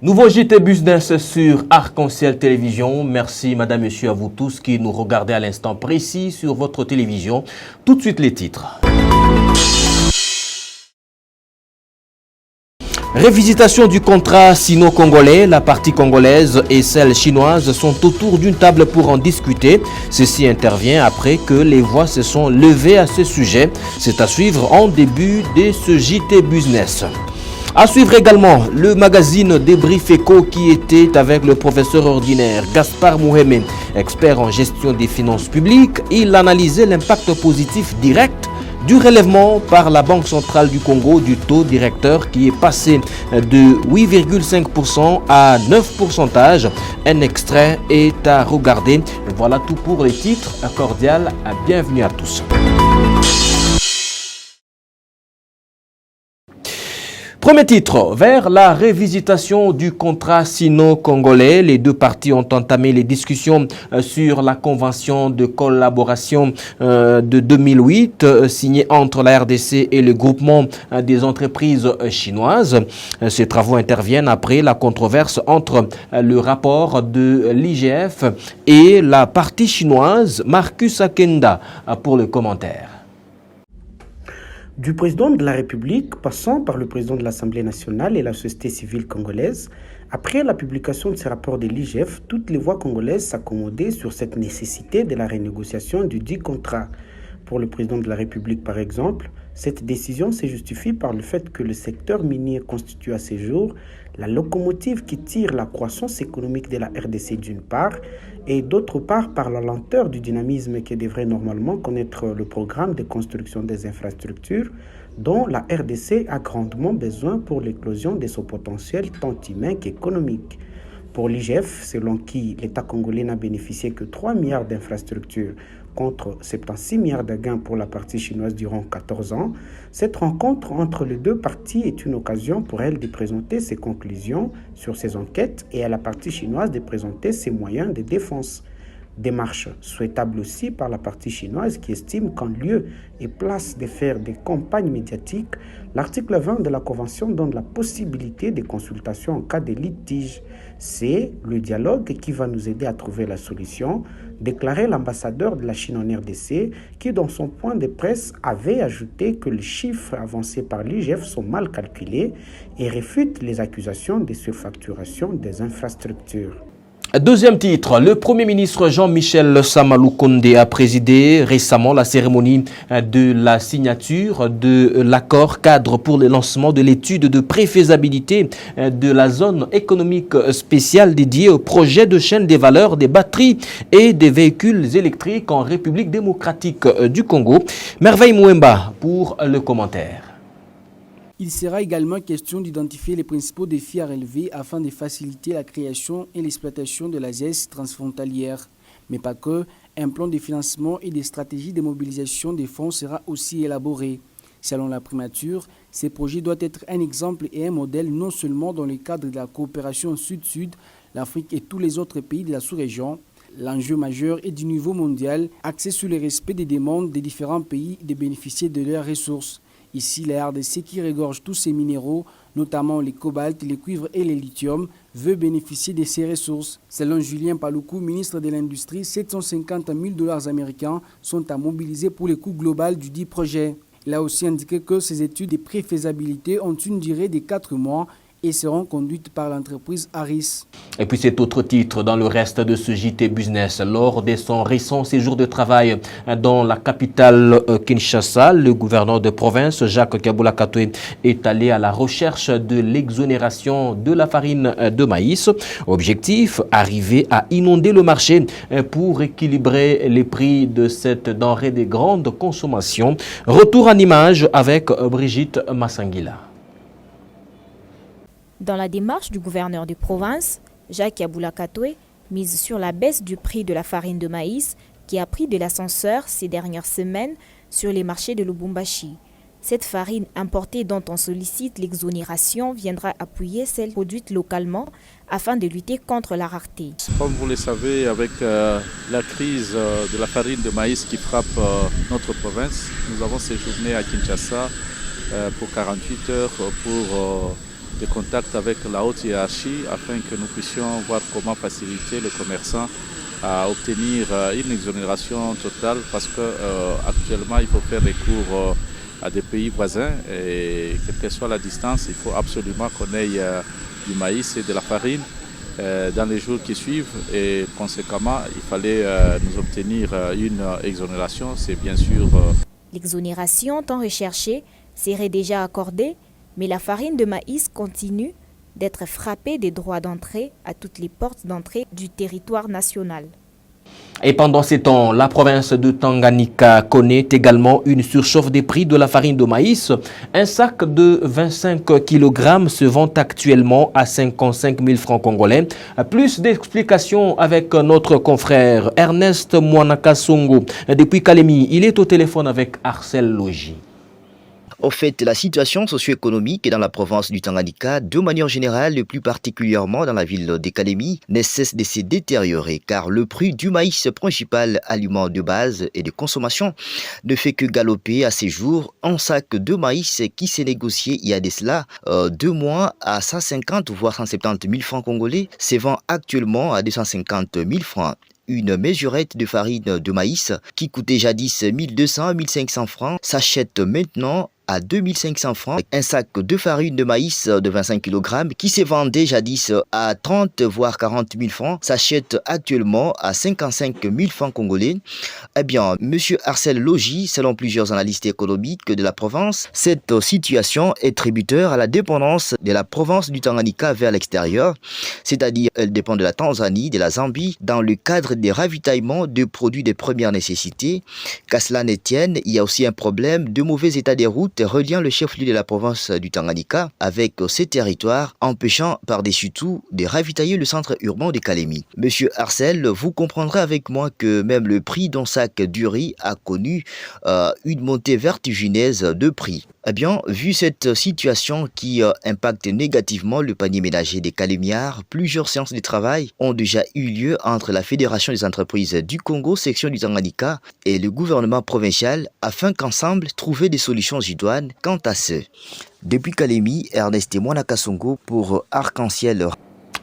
Nouveau JT Business sur Arc-en-Ciel Télévision. Merci madame, monsieur à vous tous qui nous regardez à l'instant précis sur votre télévision. Tout de suite les titres. Révisitation du contrat sino-congolais, la partie congolaise et celle chinoise sont autour d'une table pour en discuter. Ceci intervient après que les voix se sont levées à ce sujet. C'est à suivre en début de ce JT Business. À suivre également le magazine Débrief Éco qui était avec le professeur ordinaire Gaspard Mouhémé, expert en gestion des finances publiques. Il analysait l'impact positif direct du relèvement par la Banque centrale du Congo du taux directeur qui est passé de 8,5% à 9%. Un extrait est à regarder. Voilà tout pour les titres. Cordial, bienvenue à tous. Premier titre, vers la révisitation du contrat sino-congolais. Les deux parties ont entamé les discussions sur la convention de collaboration de 2008 signée entre la RDC et le groupement des entreprises chinoises. Ces travaux interviennent après la controverse entre le rapport de l'IGF et la partie chinoise. Marcus Akenda pour le commentaire. Du président de la République, passant par le président de l'Assemblée nationale et la société civile congolaise, après la publication de ce rapport de l'IGF, toutes les voix congolaises s'accommodaient sur cette nécessité de la renégociation du dit contrat. Pour le président de la République, par exemple, cette décision se justifie par le fait que le secteur minier constitue à ce jour la locomotive qui tire la croissance économique de la RDC d'une part, et d'autre part par la lenteur du dynamisme que devrait normalement connaître le programme de construction des infrastructures dont la RDC a grandement besoin pour l'éclosion de son potentiel tant humain qu'économique. Pour l'IGF, selon qui l'État congolais n'a bénéficié que 3 milliards d'infrastructures contre 76 milliards de gains pour la partie chinoise durant 14 ans, cette rencontre entre les deux parties est une occasion pour elle de présenter ses conclusions sur ces enquêtes et à la partie chinoise de présenter ses moyens de défense. Démarche souhaitable aussi par la partie chinoise qui estime qu'en lieu et place de faire des campagnes médiatiques, l'article 20 de la Convention donne la possibilité de consultation en cas de litige. C'est le dialogue qui va nous aider à trouver la solution, déclarait l'ambassadeur de la Chine en RDC qui, dans son point de presse, avait ajouté que les chiffres avancés par l'IGF sont mal calculés et réfute les accusations de surfacturation des infrastructures. Deuxième titre, le Premier ministre Jean-Michel Samalou Kondé a présidé récemment la cérémonie de la signature de l'accord cadre pour le lancement de l'étude de préfaisabilité de la zone économique spéciale dédiée au projet de chaîne des valeurs des batteries et des véhicules électriques en République démocratique du Congo. Merveille Mouemba pour le commentaire. Il sera également question d'identifier les principaux défis à relever afin de faciliter la création et l'exploitation de la ZES transfrontalière. Mais pas que, un plan de financement et des stratégies de mobilisation des fonds sera aussi élaboré. Selon la primature, ces projets doivent être un exemple et un modèle non seulement dans le cadre de la coopération Sud-Sud, l'Afrique et tous les autres pays de la sous-région. L'enjeu majeur est du niveau mondial, axé sur le respect des demandes des différents pays de bénéficier de leurs ressources. Ici, la RDC qui regorge tous ces minéraux, notamment les cobalt, les cuivres et les lithium, veut bénéficier de ces ressources. Selon Julien Paluku, ministre de l'Industrie, 750 000 $ américains sont à mobiliser pour le coût global du dit projet. Il a aussi indiqué que ces études de préfaisabilité ont une durée de 4 mois et seront conduites par l'entreprise Harris. Et puis cet autre titre dans le reste de ce JT Business. Lors de son récent séjour de travail dans la capitale Kinshasa, le gouverneur de province Jacques Kabula Katoué est allé à la recherche de l'exonération de la farine de maïs. Objectif, arriver à inonder le marché pour équilibrer les prix de cette denrée de grande consommation. Retour en image avec Brigitte Massangila. Dans la démarche du gouverneur de province, Jacques Kabula Katoué mise sur la baisse du prix de la farine de maïs qui a pris de l'ascenseur ces dernières semaines sur les marchés de Lubumbashi. Cette farine importée dont on sollicite l'exonération viendra appuyer celle produite localement afin de lutter contre la rareté. Comme vous le savez, avec la crise de la farine de maïs qui frappe notre province, nous avons séjourné à Kinshasa pour 48 heures pour des contacts avec la haute hiérarchie afin que nous puissions voir comment faciliter les commerçants à obtenir une exonération totale parce qu'actuellement il faut faire recours à des pays voisins et quelle que soit la distance, il faut absolument qu'on ait du maïs et de la farine dans les jours qui suivent et conséquemment il fallait nous obtenir une exonération, c'est bien sûr... L'exonération tant recherchée serait déjà accordée, mais la farine de maïs continue d'être frappée des droits d'entrée à toutes les portes d'entrée du territoire national. Et pendant ces temps, la province de Tanganyika connaît également une surchauffe des prix de la farine de maïs. Un sac de 25 kg se vend actuellement à 55 000 francs congolais. Plus d'explications avec notre confrère Ernest Mwanakasongo. Depuis Kalemi, il est au téléphone avec Arcel Logis. Au fait, la situation socio-économique dans la province du Tanganyika, de manière générale, et plus particulièrement dans la ville de Kalemi, ne cesse de se détériorer car le prix du maïs, principal aliment de base et de consommation, ne fait que galoper à ces jours. Un sac de maïs qui s'est négocié il y a de cela 2 mois à 150 voire 170 000 francs congolais se vend actuellement à 250 000 francs. Une mesurette de farine de maïs qui coûtait jadis 1200-1500 francs s'achète maintenant à 2500 francs. Un sac de farine de maïs de 25 kg qui se vendait jadis à 30 voire 40 000 francs s'achète actuellement à 55 000 francs congolais. Eh bien, monsieur Arcel Logis, selon plusieurs analystes économiques de la province, cette situation est tributaire à la dépendance de la province du Tanganyika vers l'extérieur, c'est-à-dire elle dépend de la Tanzanie, de la Zambie, dans le cadre des ravitaillements de produits de première nécessité. Qu'à cela ne tienne, il y a aussi un problème de mauvais état des routes reliant le chef-lieu de la province du Tanganyika avec ces territoires, empêchant par-dessus tout de ravitailler le centre urbain de Kalemi. Monsieur Arcel, vous comprendrez avec moi que même le prix d'un sac du riz a connu une montée vertigineuse de prix. Eh bien, vu cette situation qui impacte négativement le panier ménager des Kalemiards, plusieurs séances de travail ont déjà eu lieu entre la Fédération des entreprises du Congo, section du Tanganyika, et le gouvernement provincial afin qu'ensemble trouver des solutions idoines quant à ce. Depuis Kalemi, Ernest Mwanakasongo pour Arc-en-Ciel.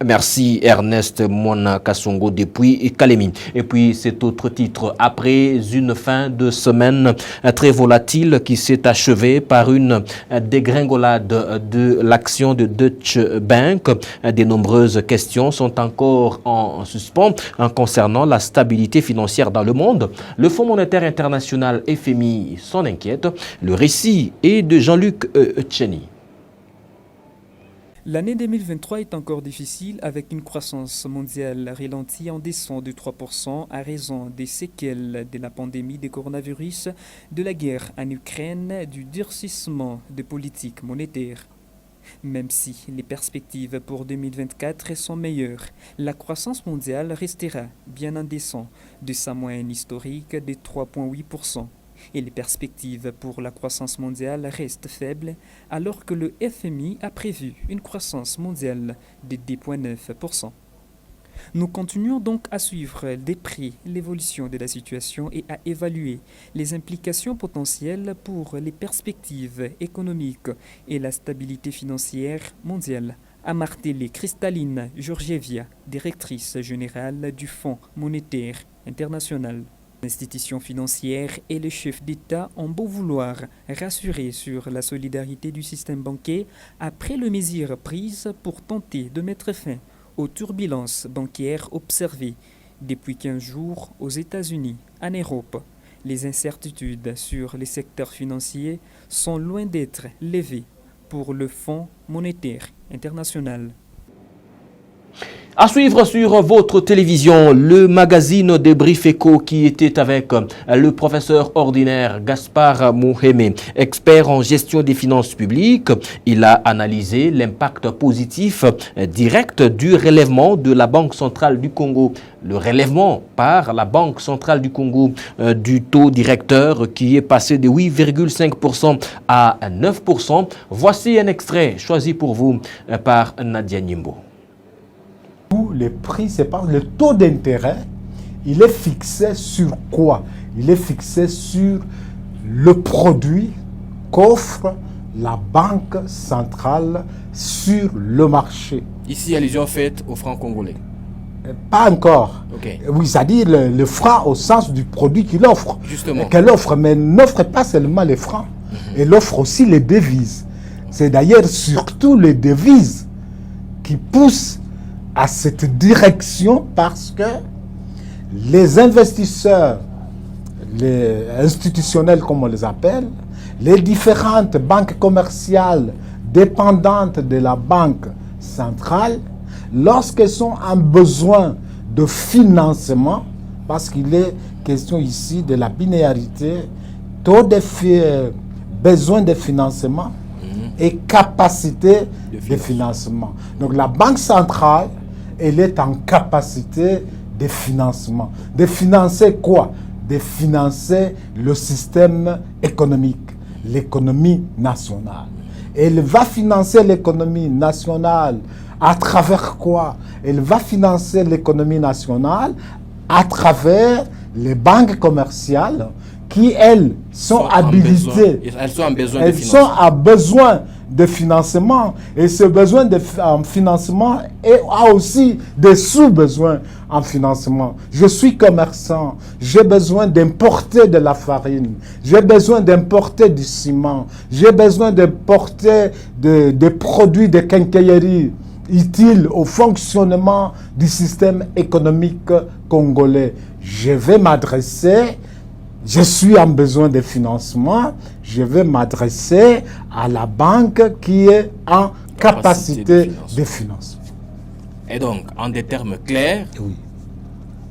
Merci Ernest Mwanakasongo depuis Kalemi. Et puis cet autre titre, après une fin de semaine très volatile qui s'est achevée par une dégringolade de l'action de Deutsche Bank, de nombreuses questions sont encore en suspens concernant la stabilité financière dans le monde. Le Fonds monétaire international FMI s'en inquiète. Le récit est de Jean-Luc Tcheni. L'année 2023 est encore difficile avec une croissance mondiale ralentie en descente de 3% à raison des séquelles de la pandémie de coronavirus, de la guerre en Ukraine, du durcissement de politique monétaire. Même si les perspectives pour 2024 sont meilleures, la croissance mondiale restera bien en descente de sa moyenne historique de 3,8%. Et les perspectives pour la croissance mondiale restent faibles alors que le FMI a prévu une croissance mondiale de 10,9%. Nous continuons donc à suivre de près l'évolution de la situation et à évaluer les implications potentielles pour les perspectives économiques et la stabilité financière mondiale, a martelé Kristalina Georgieva, directrice générale du Fonds monétaire international. L'institution financière et les chefs d'État ont beau vouloir rassurer sur la solidarité du système bancaire après les mesures prises pour tenter de mettre fin aux turbulences bancaires observées depuis 15 jours aux États-Unis, en Europe. Les incertitudes sur les secteurs financiers sont loin d'être levées pour le Fonds monétaire international. À suivre sur votre télévision, le magazine Débrief Éco qui était avec le professeur ordinaire Gaspard Mouhémé, expert en gestion des finances publiques. Il a analysé l'impact positif direct du relèvement de la Banque centrale du Congo. Le relèvement par la Banque centrale du Congo du taux directeur qui est passé de 8,5% à 9%. Voici un extrait choisi pour vous par Nadia Nimbo. Les prix, c'est parce que le taux d'intérêt, il est fixé sur quoi? Il est fixé sur le produit qu'offre la banque centrale sur le marché. Ici, allusion faite au franc congolais. Pas encore. Okay. Oui, c'est-à-dire le franc au sens du produit qu'il offre. Justement. Qu'elle offre, mais n'offre pas seulement les francs. Elle offre aussi les devises. C'est d'ailleurs surtout les devises qui poussent à cette direction parce que les investisseurs, les institutionnels comme on les appelle, les différentes banques commerciales dépendantes de la banque centrale, lorsqu'elles ont un besoin de financement, parce qu'il est question ici de la binarité, taux de besoin de financement et capacité de financement. Donc la banque centrale, elle est en capacité de financement. De financer quoi? De financer le système économique, l'économie nationale. Elle va financer l'économie nationale à travers quoi? Elle va financer l'économie nationale à travers les banques commerciales qui, elles, sont habilitées. Elles sont en besoin elles de financement. sont à besoin de financement. Et ce besoin de financement a aussi des sous-besoins en financement. Je suis commerçant. J'ai besoin d'importer de la farine. J'ai besoin d'importer du ciment. J'ai besoin d'importer des produits de quincaillerie utiles au fonctionnement du système économique congolais. Je vais m'adresser, je suis en besoin de financement, je vais m'adresser à la banque qui est en capacité de financement. Et donc, en des termes clairs, oui.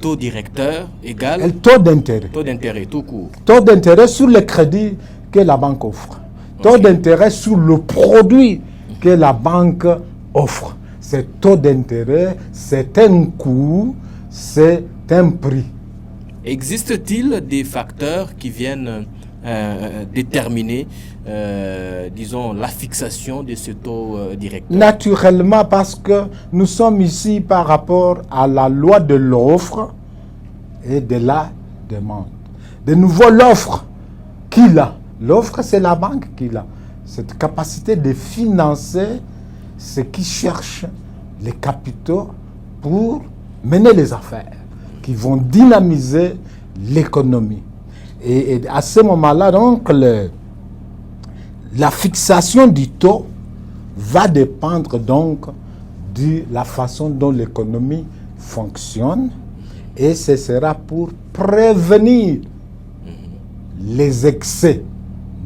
Taux directeur égale le taux d'intérêt. Taux d'intérêt tout court. Taux d'intérêt sur le crédit que la banque offre. Taux d'intérêt sur le produit que la banque offre. Ce taux d'intérêt, c'est un coût, c'est un prix. Existe-t-il des facteurs qui viennent déterminer, disons, la fixation de ce taux directeur? Naturellement, parce que nous sommes ici par rapport à la loi de l'offre et de la demande. De nouveau, l'offre, qui l'a? L'offre, c'est la banque qui l'a. Cette capacité de financer ceux qui cherchent les capitaux pour mener les affaires, qui vont dynamiser l'économie. Et à ce moment-là, donc, la fixation du taux va dépendre donc de la façon dont l'économie fonctionne, et ce sera pour prévenir les excès.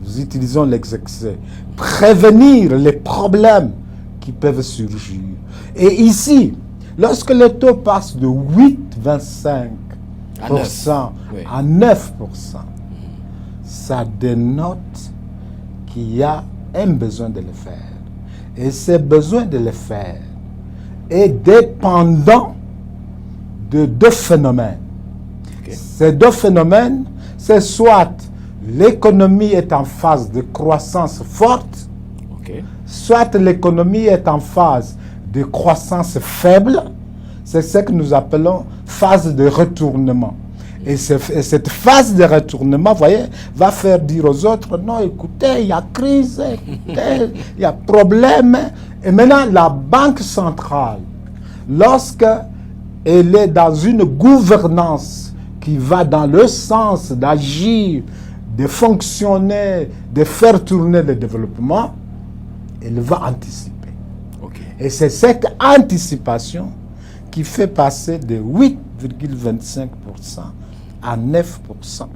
Nous utilisons les excès. Prévenir les problèmes qui peuvent surgir. Et ici, lorsque le taux passe de 8,25% à 9%, ça dénote qu'il y a un besoin de le faire. Et ce besoin de le faire est dépendant de deux phénomènes. Okay. Ces deux phénomènes, c'est soit l'économie est en phase de croissance forte, okay, soit l'économie est en phase de croissance faible. C'est ce que nous appelons phase de retournement. Et cette phase de retournement, vous voyez, va faire dire aux autres, non, écoutez, il y a crise, écoutez, il y a problème. Et maintenant, la Banque centrale, lorsqu'elle est dans une gouvernance qui va dans le sens d'agir, de fonctionner, de faire tourner le développement, elle va anticiper. Okay. Et c'est cette anticipation qui fait passer de 8,25% à 9%.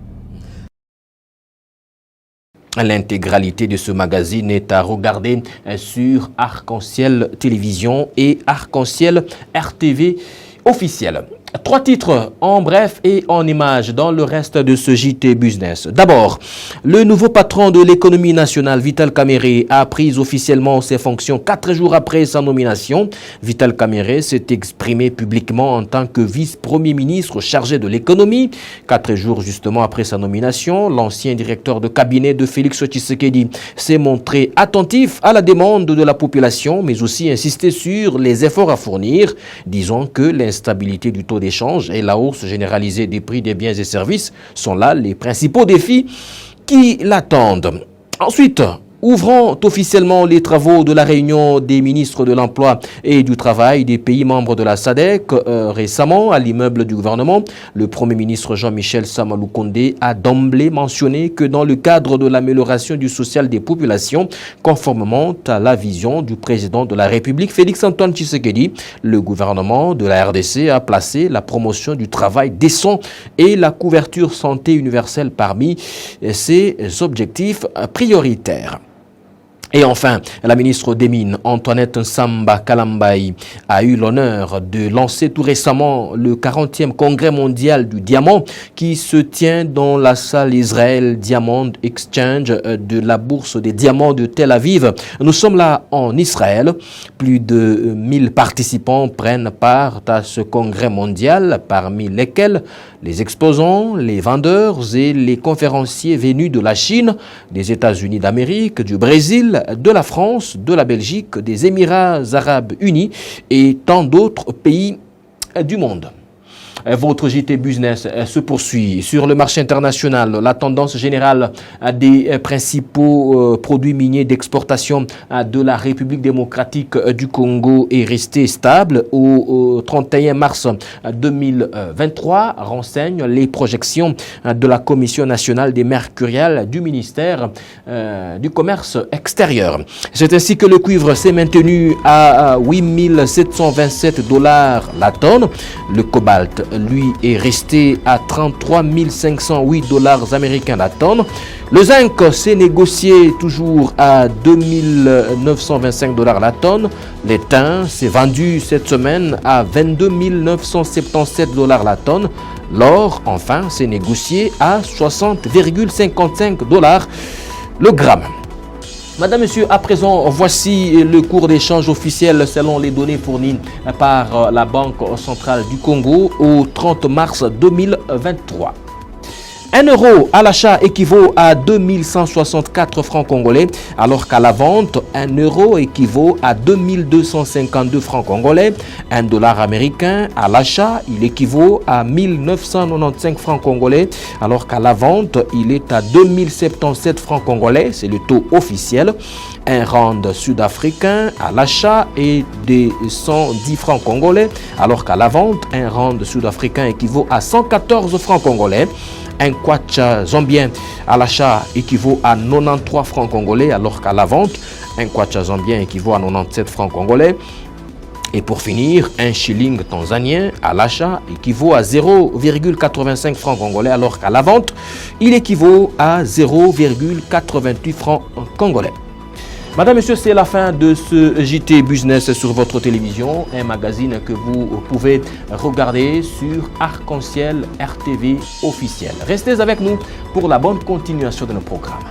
L'intégralité de ce magazine est à regarder sur Arc-en-Ciel Télévision et Arc-en-Ciel RTV officiel. 3 titres en bref et en images dans le reste de ce JT Business. D'abord, le nouveau patron de l'économie nationale, Vital Kamerhe, a pris officiellement ses fonctions 4 jours après sa nomination. Vital Kamerhe s'est exprimé publiquement en tant que vice-premier ministre chargé de l'économie. 4 jours justement après sa nomination, l'ancien directeur de cabinet de Félix Tshisekedi s'est montré attentif à la demande de la population, mais aussi insisté sur les efforts à fournir. Disons que l'instabilité du taux d'échange et la hausse généralisée des prix des biens et services sont là les principaux défis qui l'attendent. Ensuite, Ouvrant officiellement les travaux de la réunion des ministres de l'Emploi et du Travail des pays membres de la SADC récemment à l'immeuble du gouvernement, le Premier ministre Jean-Michel Samalou Kondé a d'emblée mentionné que dans le cadre de l'amélioration du social des populations, conformément à la vision du président de la République, Félix-Antoine Tshisekedi, le gouvernement de la RDC a placé la promotion du travail décent et la couverture santé universelle parmi ses objectifs prioritaires. Et enfin, la ministre des Mines, Antoinette Nsamba Kalambayi, a eu l'honneur de lancer tout récemment le 40e congrès mondial du diamant qui se tient dans la salle Israel Diamond Exchange de la bourse des diamants de Tel Aviv. Nous sommes là en Israël. Plus de 1000 participants prennent part à ce congrès mondial, parmi lesquels les exposants, les vendeurs et les conférenciers venus de la Chine, des États-Unis d'Amérique, du Brésil, de la France, de la Belgique, des Émirats arabes unis et tant d'autres pays du monde. Votre JT Business se poursuit. Sur le marché international, la tendance générale des principaux produits miniers d'exportation de la République démocratique du Congo est restée stable au 31 mars 2023, renseignent les projections de la Commission nationale des mercuriales du ministère du Commerce extérieur. C'est ainsi que le cuivre s'est maintenu à 8 727 $ la tonne. Le cobalt, lui, est resté à 33 508 $ américains la tonne. Le zinc s'est négocié toujours à 2 925 $ la tonne. L'étain s'est vendu cette semaine à 22 977 $ la tonne. L'or, enfin, s'est négocié à 60,55 $ le gramme. Madame, Monsieur, à présent, voici le cours d'échange officiel selon les données fournies par la Banque centrale du Congo au 30 mars 2023. 1 euro à l'achat équivaut à 2164 francs congolais, alors qu'à la vente, 1 euro équivaut à 2252 francs congolais. 1 dollar américain à l'achat, il équivaut à 1995 francs congolais, alors qu'à la vente, il est à 2077 francs congolais, c'est le taux officiel. Un rand sud-africain à l'achat est de 110 francs congolais, alors qu'à la vente, un rand sud-africain équivaut à 114 francs congolais. Un kwacha zambien à l'achat équivaut à 93 francs congolais, alors qu'à la vente, un kwacha zambien équivaut à 97 francs congolais. Et pour finir, un shilling tanzanien à l'achat équivaut à 0,85 francs congolais, alors qu'à la vente, il équivaut à 0,88 francs congolais. Madame, Monsieur, c'est la fin de ce JT Business sur votre télévision, un magazine que vous pouvez regarder sur Arc-en-Ciel RTV officiel. Restez avec nous pour la bonne continuation de nos programmes.